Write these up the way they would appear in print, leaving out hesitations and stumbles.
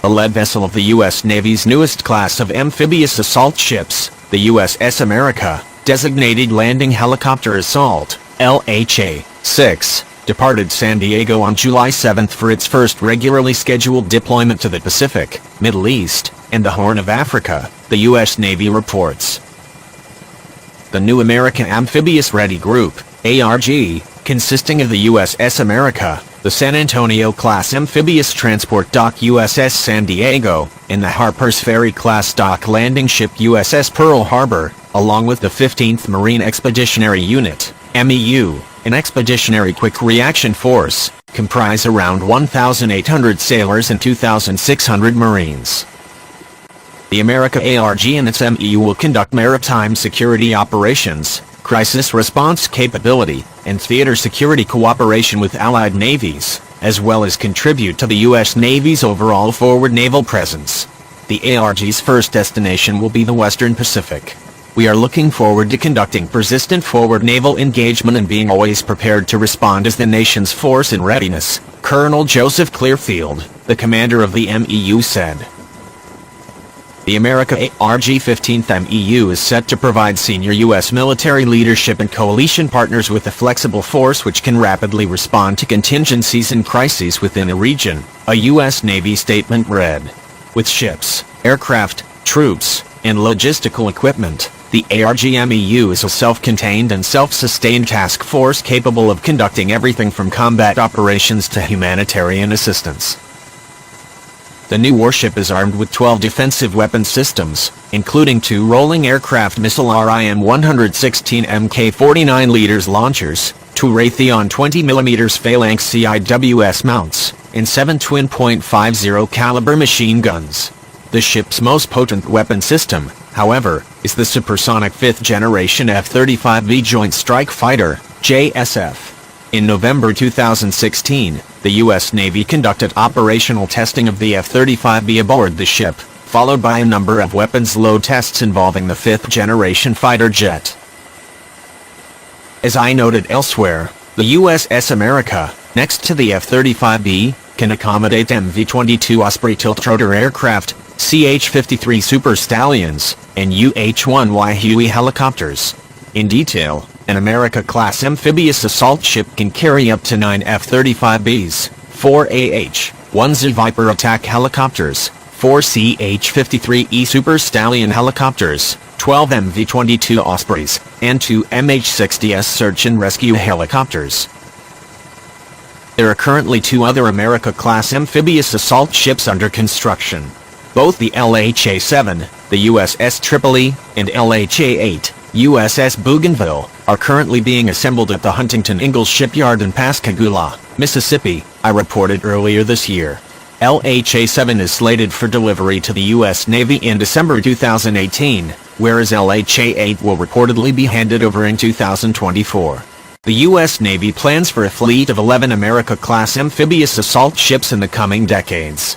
a lead vessel of the U.S. Navy's newest class of amphibious assault ships, the USS America, designated Landing Helicopter Assault, LHA-6, departed San Diego on July 7 for its first regularly scheduled deployment to the Pacific, Middle East, and the Horn of Africa, the U.S. Navy reports. The new America Amphibious Ready Group, ARG, consisting of the USS America, the San Antonio-class amphibious transport dock USS San Diego, and the Harper's Ferry-class dock landing ship USS Pearl Harbor, along with the 15th Marine Expeditionary Unit, MEU, an expeditionary quick reaction force, comprise around 1,800 sailors and 2,600 Marines. The America ARG and its MEU will conduct maritime security operations, crisis response capability, and theater security cooperation with allied navies, as well as contribute to the U.S. Navy's overall forward naval presence. The ARG's first destination will be the Western Pacific. We are looking forward to conducting persistent forward naval engagement and being always prepared to respond as the nation's force in readiness, Colonel Joseph Clearfield, the commander of the MEU said. The America ARG 15th MEU is set to provide senior U.S. military leadership and coalition partners with a flexible force which can rapidly respond to contingencies and crises within a region, a U.S. Navy statement read. With ships, aircraft, troops, and logistical equipment, the ARG-MEU is a self-contained and self-sustained task force capable of conducting everything from combat operations to humanitarian assistance. The new warship is armed with 12 defensive weapon systems, including 2 rolling aircraft missile RIM-116 Mk-49 liters launchers, 2 Raytheon 20mm Phalanx CIWS mounts, and 7 twin .50 caliber machine guns. The ship's most potent weapon system, however, is the supersonic 5th-generation F-35V Joint Strike Fighter, JSF. In November 2016, the U.S. Navy conducted operational testing of the F-35V aboard the ship, followed by a number of weapons load tests involving the 5th-generation fighter jet. As I noted elsewhere, the USS America, next to the F-35V, can accommodate MV-22 Osprey tiltrotor aircraft, CH-53 Super Stallions, and UH-1Y Huey helicopters. In detail, an America-class amphibious assault ship can carry up to 9 F-35Bs, 4 AH-1Z Viper attack helicopters, 4 CH-53E Super Stallion helicopters, 12 MV-22 Ospreys, and 2 MH-60S search and rescue helicopters. There are currently 2 other America-class amphibious assault ships under construction. Both the LHA-7, the USS Tripoli, and LHA-8, USS Bougainville, are currently being assembled at the Huntington Ingalls Shipyard in Pascagoula, Mississippi, I reported earlier this year. LHA-7 is slated for delivery to the U.S. Navy in December 2018, whereas LHA-8 will reportedly be handed over in 2024. The U.S. Navy plans for a fleet of 11 America-class amphibious assault ships in the coming decades.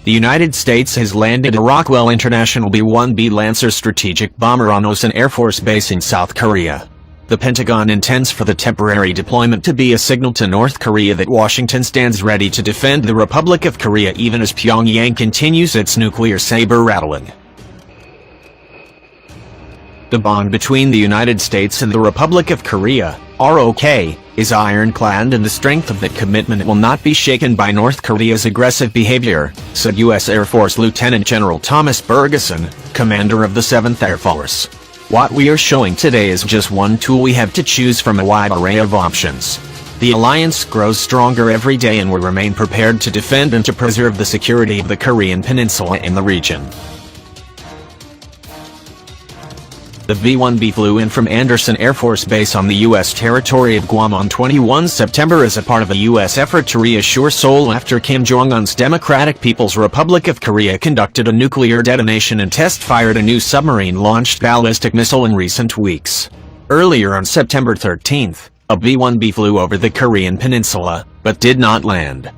The United States has landed a Rockwell International B-1B Lancer strategic bomber on Osan Air Force Base in South Korea. The Pentagon intends for the temporary deployment to be a signal to North Korea that Washington stands ready to defend the Republic of Korea even as Pyongyang continues its nuclear saber rattling. The bond between the United States and the Republic of Korea, ROK, is ironclad, and the strength of that commitment will not be shaken by North Korea's aggressive behavior, said U.S. Air Force Lieutenant General Thomas Bergeson, commander of the 7th Air Force. What we are showing today is just one tool we have to choose from a wide array of options. The alliance grows stronger every day and will remain prepared to defend and to preserve the security of the Korean Peninsula and the region. The B-1B flew in from Andersen Air Force Base on the U.S. territory of Guam on 21 September as a part of a U.S. effort to reassure Seoul after Kim Jong-un's Democratic People's Republic of Korea conducted a nuclear detonation and test-fired a new submarine-launched ballistic missile in recent weeks. Earlier on September 13, a B-1B flew over the Korean peninsula, but did not land.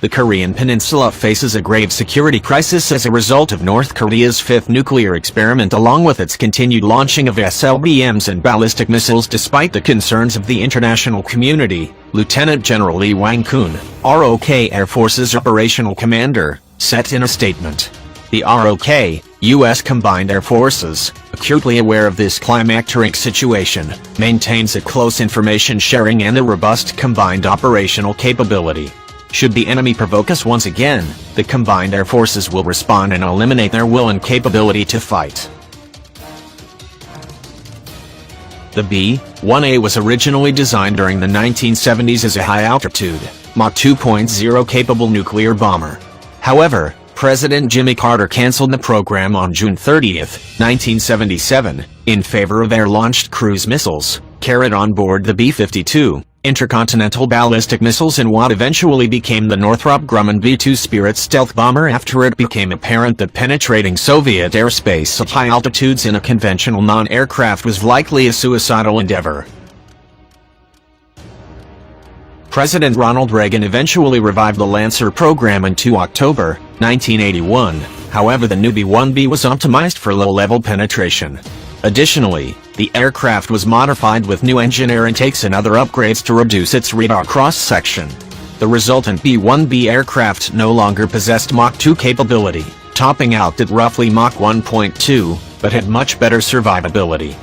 The Korean peninsula faces a grave security crisis as a result of North Korea's fifth nuclear experiment along with its continued launching of SLBMs and ballistic missiles despite the concerns of the international community, Lieutenant General Lee Wang-kun, ROK Air Force's operational commander, said in a statement. The ROK, U.S. Combined Air Forces, acutely aware of this climacteric situation, maintains a close information sharing and a robust combined operational capability. Should the enemy provoke us once again, the combined air forces will respond and eliminate their will and capability to fight. The B-1A was originally designed during the 1970s as a high-altitude, Mach 2.0 capable nuclear bomber. However, President Jimmy Carter canceled the program on June 30, 1977, in favor of air-launched cruise missiles, carried on board the B-52. Intercontinental ballistic missiles in what eventually became the Northrop Grumman B-2 Spirit stealth bomber after it became apparent that penetrating Soviet airspace at high altitudes in a conventional non-aircraft was likely a suicidal endeavor. President Ronald Reagan eventually revived the Lancer program in October 1981, however the new B-1B was optimized for low-level penetration. Additionally, the aircraft was modified with new engine air intakes and other upgrades to reduce its radar cross-section. The resultant B-1B aircraft no longer possessed Mach 2 capability, topping out at roughly Mach 1.2, but had much better survivability.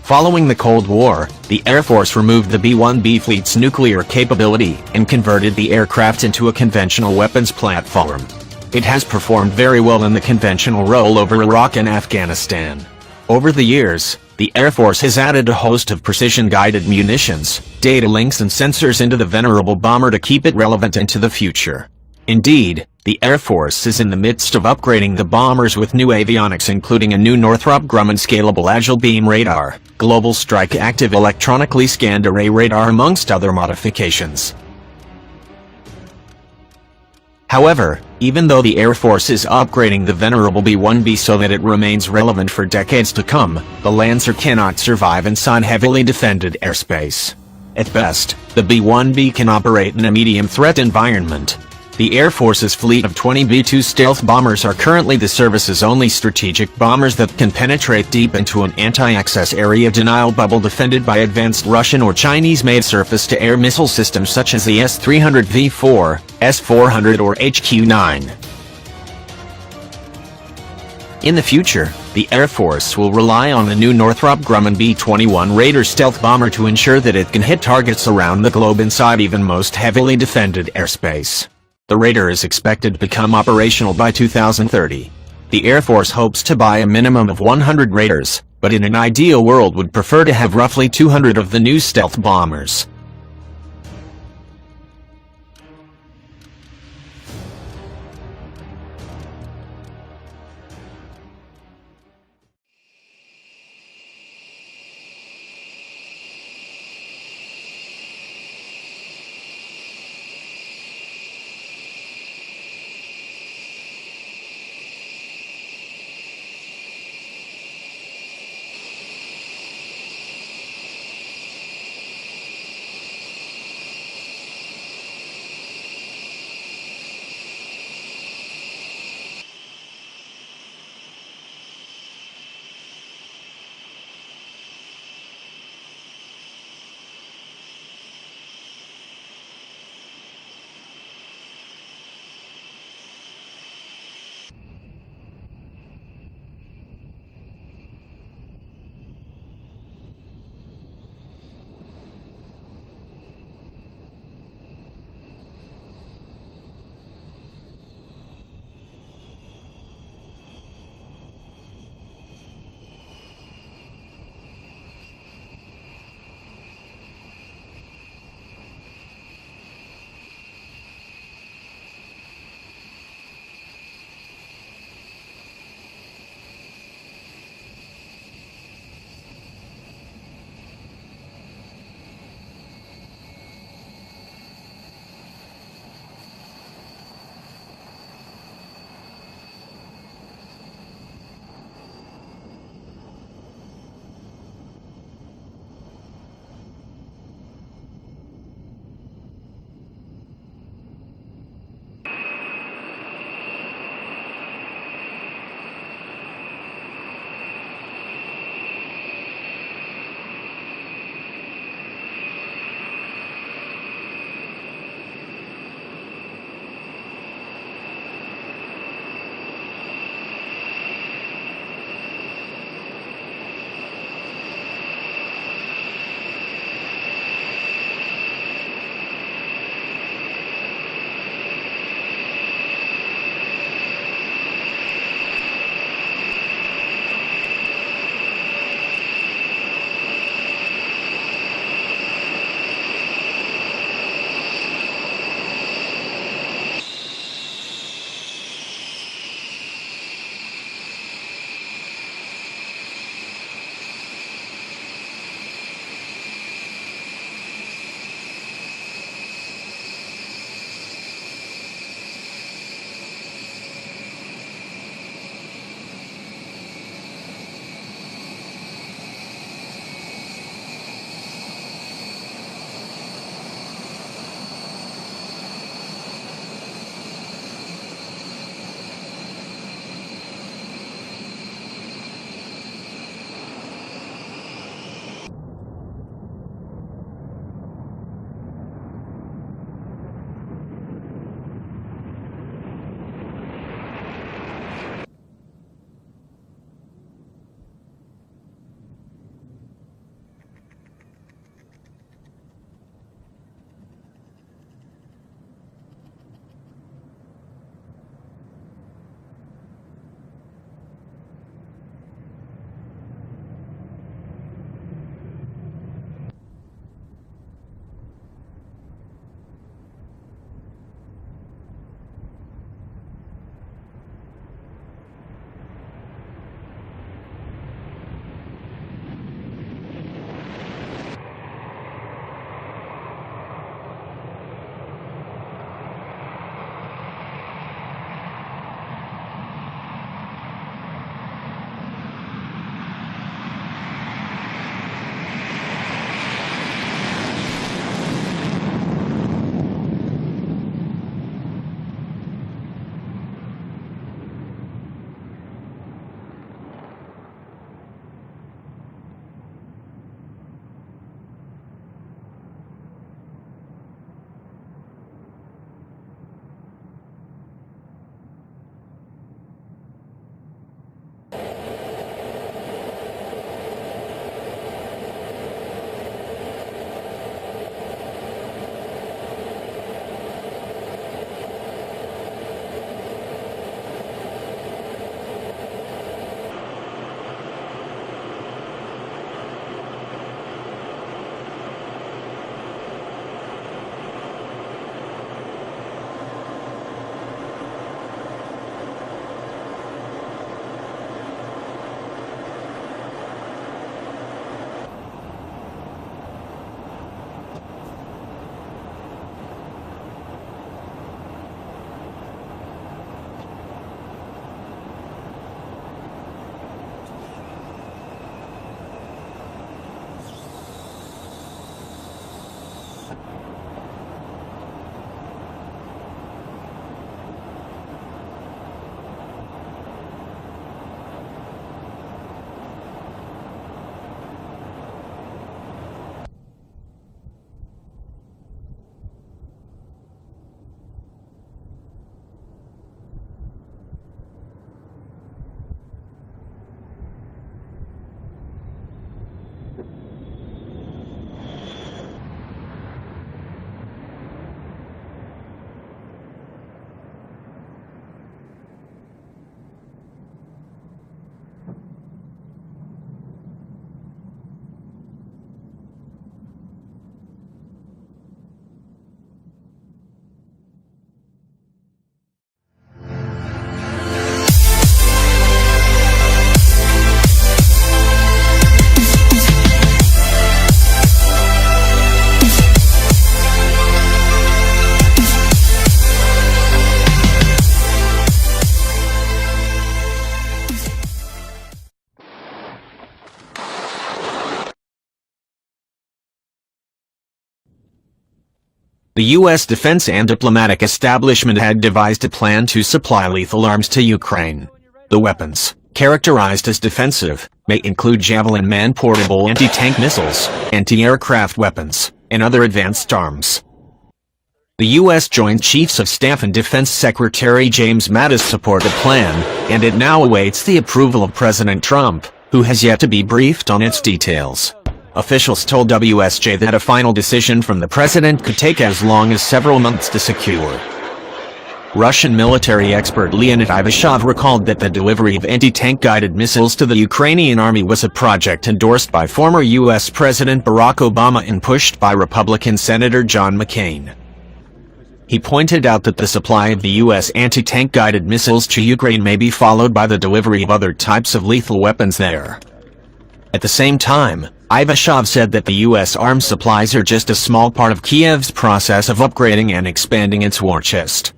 Following the Cold War, the Air Force removed the B-1B fleet's nuclear capability and converted the aircraft into a conventional weapons platform. It has performed very well in the conventional role over Iraq and Afghanistan. Over the years, the Air Force has added a host of precision-guided munitions, data links and sensors into the venerable bomber to keep it relevant into the future. Indeed, the Air Force is in the midst of upgrading the bombers with new avionics including a new Northrop Grumman Scalable Agile Beam Radar, Global Strike Active Electronically Scanned Array Radar amongst other modifications. However, even though the Air Force is upgrading the venerable B-1B so that it remains relevant for decades to come, the Lancer cannot survive inside heavily defended airspace. At best, the B-1B can operate in a medium-threat environment. The Air Force's fleet of 20 B-2 stealth bombers are currently the service's only strategic bombers that can penetrate deep into an anti-access area denial bubble defended by advanced Russian or Chinese-made surface-to-air missile systems such as the S-300V4, S-400 or HQ-9. In the future, the Air Force will rely on the new Northrop Grumman B-21 Raider stealth bomber to ensure that it can hit targets around the globe inside even most heavily defended airspace. The Raider is expected to become operational by 2030. The Air Force hopes to buy a minimum of 100 Raiders, but in an ideal world would prefer to have roughly 200 of the new stealth bombers. The U.S. defense and diplomatic establishment had devised a plan to supply lethal arms to Ukraine. The weapons, characterized as defensive, may include Javelin man-portable anti-tank missiles, anti-aircraft weapons, and other advanced arms. The U.S. Joint Chiefs of Staff and Defense Secretary James Mattis support the plan, and it now awaits the approval of President Trump, who has yet to be briefed on its details. Officials told WSJ that a final decision from the president could take as long as several months to secure. Russian military expert Leonid Ivashov recalled that the delivery of anti-tank guided missiles to the Ukrainian army was a project endorsed by former U.S. President Barack Obama and pushed by Republican Senator John McCain. He pointed out that the supply of the U.S. anti-tank guided missiles to Ukraine may be followed by the delivery of other types of lethal weapons there. At the same time, Ivashov said that the U.S. arms supplies are just a small part of Kiev's process of upgrading and expanding its war chest.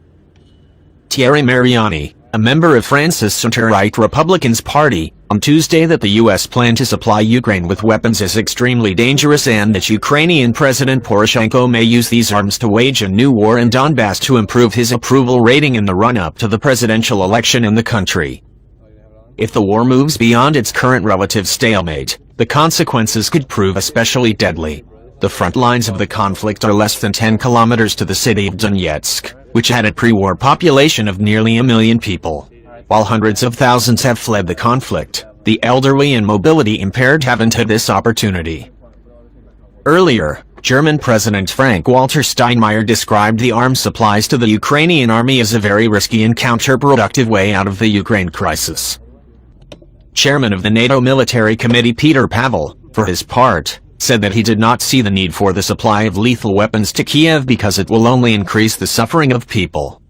Thierry Mariani, a member of France's center-right Republicans Party, on Tuesday that the U.S. plan to supply Ukraine with weapons is extremely dangerous and that Ukrainian President Poroshenko may use these arms to wage a new war in Donbass to improve his approval rating in the run-up to the presidential election in the country. If the war moves beyond its current relative stalemate, the consequences could prove especially deadly. The front lines of the conflict are less than 10 kilometers to the city of Donetsk, which had a pre-war population of nearly 1 million people. While hundreds of thousands have fled the conflict, the elderly and mobility impaired haven't had this opportunity. Earlier, German President Frank-Walter Steinmeier described the arms supplies to the Ukrainian army as a very risky and counterproductive way out of the Ukraine crisis. Chairman of the NATO Military Committee Peter Pavel, for his part, said that he did not see the need for the supply of lethal weapons to Kiev because it will only increase the suffering of people.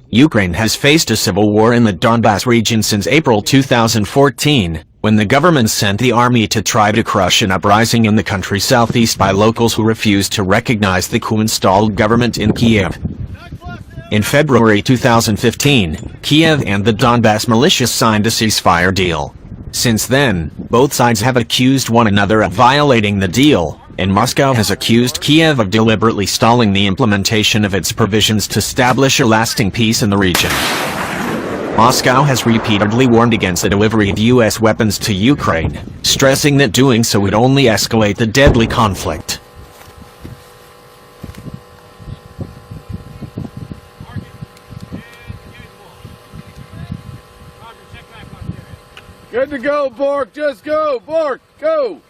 Ukraine has faced a civil war in the Donbass region since April 2014, when the government sent the army to try to crush an uprising in the country's southeast by locals who refused to recognize the coup-installed government in Kiev. In February 2015, Kiev and the Donbass militias signed a ceasefire deal. Since then, both sides have accused one another of violating the deal, and Moscow has accused Kiev of deliberately stalling the implementation of its provisions to establish a lasting peace in the region. Moscow has repeatedly warned against the delivery of U.S. weapons to Ukraine, stressing that doing so would only escalate the deadly conflict. Good to go, Bork. Just go, Bork. Go.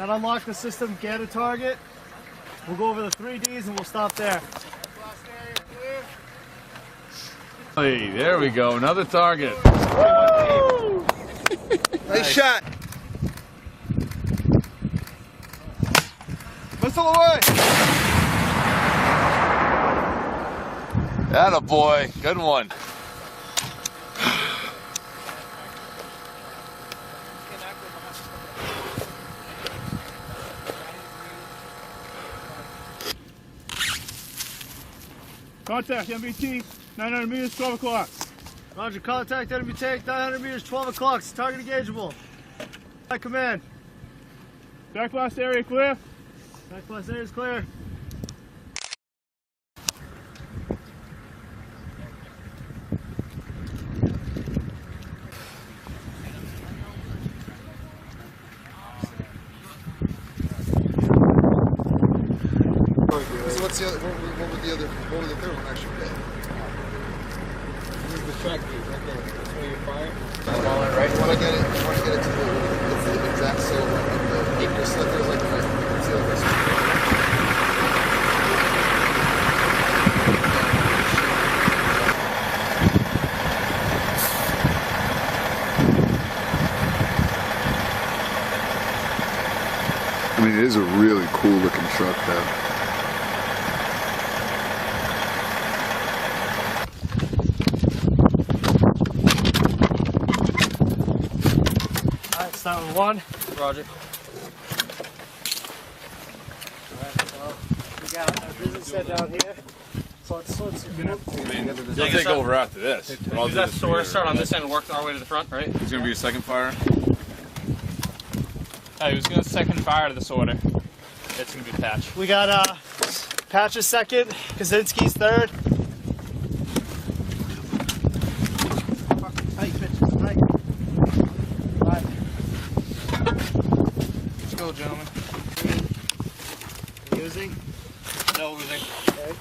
That unlock the system, get a target. We'll go over the 3Ds and we'll stop there. Hey, there we go, another target. Nice shot. Missile away. Atta boy, good one. Contact, MBT, 900 meters, 12 o'clock. Roger, contact enemy tank, 900 meters, 12 o'clock. Target engageable. High command. Back blast area clear. Back blast area is clear. So what's the other? What would the third one actually be? The track view, right there. That's where you fire. Right. You want to get it. You want to get it to the exact silver of the acre slippers, like the silver. I mean, it is a really cool looking truck, though. Alright, start with 1. Roger. Alright, so we got our business set down here. So let's You'll take over after this. Use that sword, start on this end and work our way to the front, right? It's gonna be a second fire. Hey, who's gonna second fire to this order? It's gonna be Patch. We got Patch's second, Kaczynski's third. Let's go, gentlemen. Using. No losing. Okay.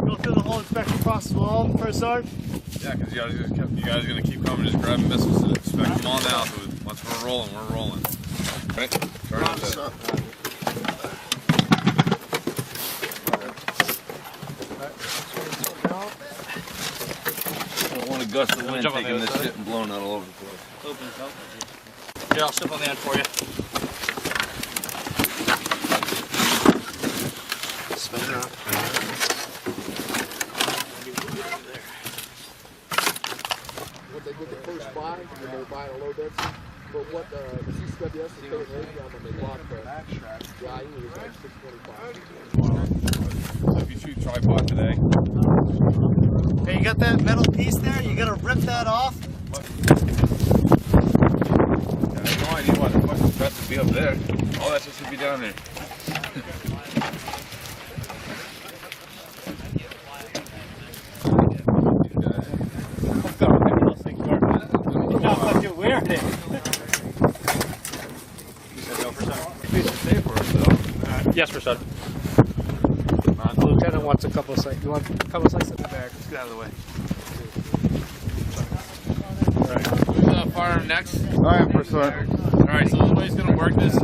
Go through the whole inspection process with all first sergeant. Yeah, because you guys are gonna keep coming, just grabbing missiles and inspect them all now. So once we're rolling, we're rolling. Right? Turn on the I don't want a gust of wind taking this shit and blowing out all over the place. Open this up. Here, I'll slip on the end for you. Spin it up. What they did the first buy, they were buying a low density. But what the CCWS is paying radio on when they bought the yeah, it was like 625. So if you shoot tripod today, Okay, you got that metal piece there? You gotta rip that off. I have no idea why the fucking threat to be up there. All that shit should be down there. No, fuck you, wear it. Yes, for sure. The lieutenant wants a couple of seconds. You want a couple of seconds in the back? Let's get out of the way. Who's firing next? I am for sure. Alright, so the way he's gonna work this.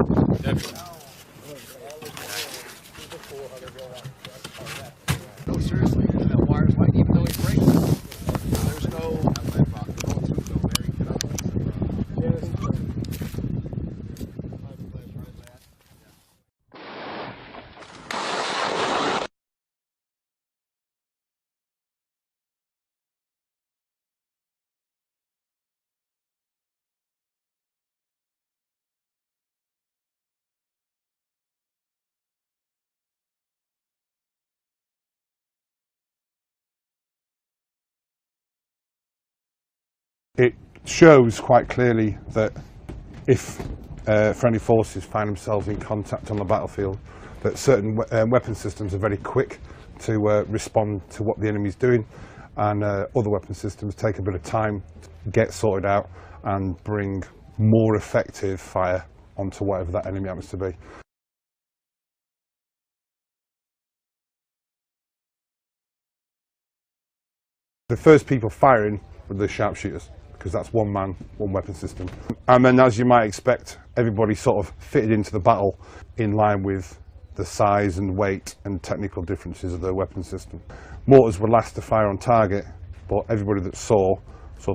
No, seriously, that wire might, even though it breaks, there's no It shows quite clearly that if friendly forces find themselves in contact on the battlefield, that certain weapon systems are very quick to respond to what the enemy's doing, and other weapon systems take a bit of time to get sorted out and bring more effective fire onto whatever that enemy happens to be. The first people firing with the sharpshooters, because that's one man, one weapon system. And then, as you might expect, everybody sort of fitted into the battle in line with the size and weight and technical differences of the weapon system. Mortars were last to fire on target, but everybody that saw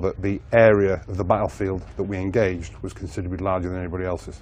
that the area of the battlefield that we engaged was considerably larger than anybody else's.